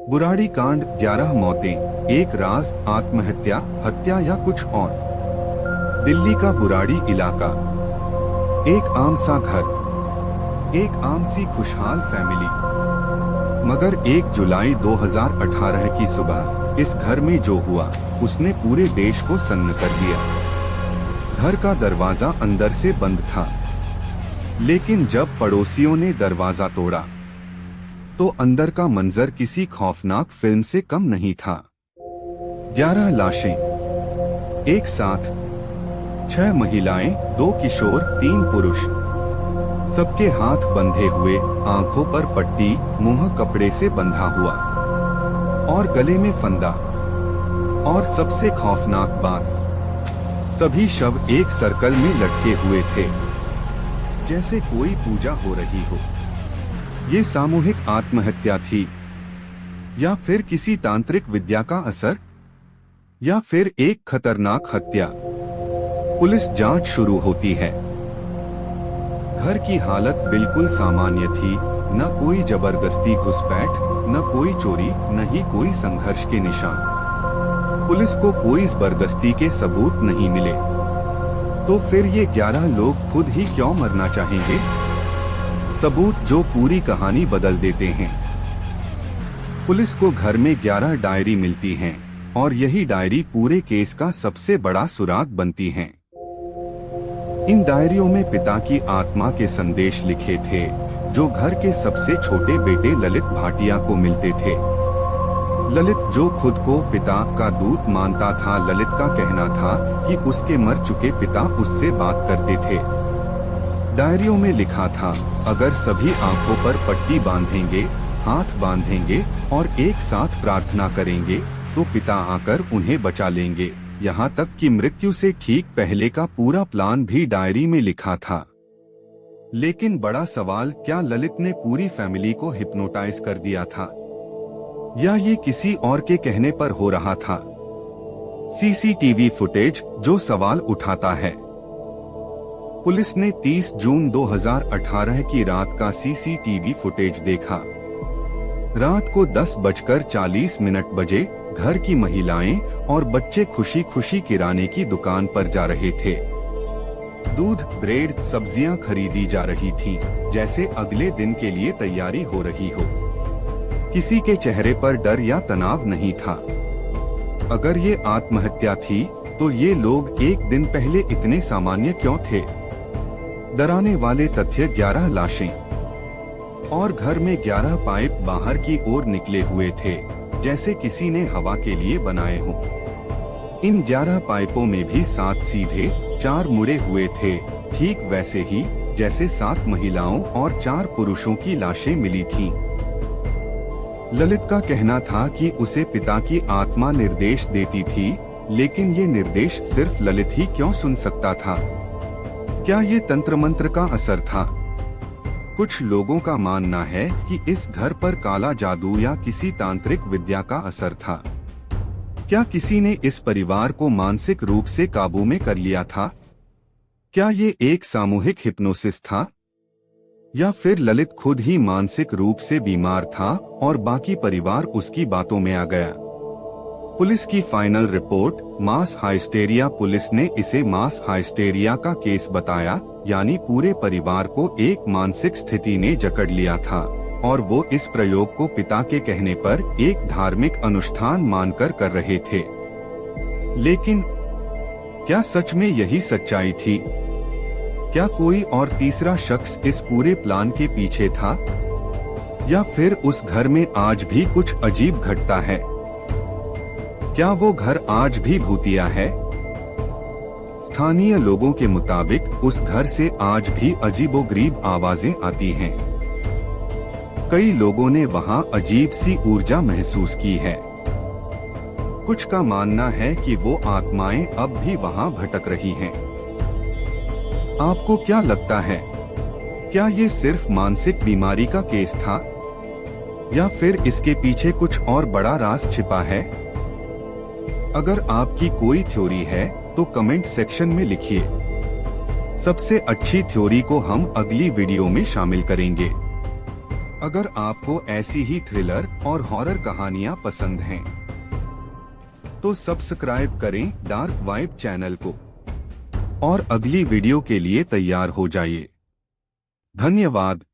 बुराड़ी कांड 11 मौतें, एक राज, आत्महत्या, हत्या या कुछ और। दिल्ली का बुराड़ी इलाका। एक आम सा घर, एक आम सी खुशहाल फैमिली। मगर 1 जुलाई 2018 की सुबह इस घर में जो हुआ उसने पूरे देश को सन्न कर दिया। घर का दरवाजा अंदर से बंद था, लेकिन जब पड़ोसियों ने दरवाजा तोड़ा तो अंदर का मंजर किसी खौफनाक फिल्म से कम नहीं था। 11 लाशें एक साथ, 6 महिलाएं, 2 किशोर, 3 पुरुष, सबके हाथ बंधे हुए, आंखों पर पट्टी, मुंह कपड़े से बंधा हुआ और गले में फंदा। और सबसे खौफनाक बात, सभी शव एक सर्कल में लटके हुए थे, जैसे कोई पूजा हो रही हो। ये सामूहिक आत्महत्या थी, या फिर किसी तांत्रिक विद्या का असर, या फिर एक खतरनाक हत्या। पुलिस जांच शुरू होती है। घर की हालत बिल्कुल सामान्य थी, न कोई जबरदस्ती घुसपैठ, न कोई चोरी, न ही कोई संघर्ष के निशान। पुलिस को कोई जबरदस्ती के सबूत नहीं मिले। तो फिर ये 11 लोग खुद ही क्यों मरना चाहेंगे? सबूत जो पूरी कहानी बदल देते हैं। पुलिस को घर में 11 डायरी मिलती हैं, और यही डायरी पूरे केस का सबसे बड़ा सुराग बनती हैं। इन डायरियों में पिता की आत्मा के संदेश लिखे थे, जो घर के सबसे छोटे बेटे ललित भाटिया को मिलते थे। ललित जो खुद को पिता का दूत मानता था, ललित का कहना था कि उसके मर चुके पिता उससे बात करते थे। डायरियों में लिखा था, अगर सभी आंखों पर पट्टी बांधेंगे, हाथ बांधेंगे और एक साथ प्रार्थना करेंगे तो पिता आकर उन्हें बचा लेंगे। यहाँ तक कि मृत्यु से ठीक पहले का पूरा प्लान भी डायरी में लिखा था। लेकिन बड़ा सवाल, क्या ललित ने पूरी फैमिली को हिप्नोटाइज कर दिया था, या ये किसी और के कहने पर हो रहा था? सीसीटीवी फुटेज जो सवाल उठाता है। पुलिस ने 30 जून 2018 की रात का सीसीटीवी फुटेज देखा। रात को 10:40 बजे घर की महिलाएं और बच्चे खुशी खुशी किराने की दुकान पर जा रहे थे। दूध, ब्रेड, सब्जियां खरीदी जा रही थीं, जैसे अगले दिन के लिए तैयारी हो रही हो। किसी के चेहरे पर डर या तनाव नहीं था। अगर ये आत्महत्या थी तो ये लोग एक दिन पहले इतने सामान्य क्यों थे? डराने वाले तथ्य, 11 लाशें और घर में 11 पाइप बाहर की ओर निकले हुए थे, जैसे किसी ने हवा के लिए बनाए हों। इन 11 पाइपों में भी 7 सीधे, 4 मुड़े हुए थे, ठीक वैसे ही जैसे 7 महिलाओं और 4 पुरुषों की लाशें मिली थीं। ललित का कहना था कि उसे पिता की आत्मा निर्देश देती थी, लेकिन ये निर्देश सिर्फ ललित ही क्यों सुन सकता था? क्या ये तंत्र मंत्र का असर था? कुछ लोगों का मानना है कि इस घर पर काला जादू या किसी तांत्रिक विद्या का असर था। क्या किसी ने इस परिवार को मानसिक रूप से काबू में कर लिया था? क्या ये एक सामूहिक हिप्नोसिस था, या फिर ललित खुद ही मानसिक रूप से बीमार था और बाकी परिवार उसकी बातों में आ गया? पुलिस की फाइनल रिपोर्ट, मास हाइस्टेरिया। पुलिस ने इसे मास हाइस्टेरिया का केस बताया, यानी पूरे परिवार को एक मानसिक स्थिति ने जकड़ लिया था और वो इस प्रयोग को पिता के कहने पर एक धार्मिक अनुष्ठान मानकर कर रहे थे। लेकिन क्या सच में यही सच्चाई थी? क्या कोई और तीसरा शख्स इस पूरे प्लान के पीछे था, या फिर उस घर में आज भी कुछ अजीब घटता है? क्या वो घर आज भी भूतिया है? स्थानीय लोगों के मुताबिक उस घर से आज भी अजीबोगरीब आवाजें आती हैं। कई लोगों ने वहां अजीब सी ऊर्जा महसूस की है। कुछ का मानना है कि वो आत्माएं अब भी वहां भटक रही हैं। आपको क्या लगता है? क्या ये सिर्फ मानसिक बीमारी का केस था, या फिर इसके पीछे कुछ और बड़ा राज छिपा है? अगर आपकी कोई थ्योरी है तो कमेंट सेक्शन में लिखिए। सबसे अच्छी थ्योरी को हम अगली वीडियो में शामिल करेंगे। अगर आपको ऐसी ही थ्रिलर और हॉरर कहानियां पसंद हैं, तो सब्सक्राइब करें डार्क वाइब चैनल को और अगली वीडियो के लिए तैयार हो जाइए। धन्यवाद।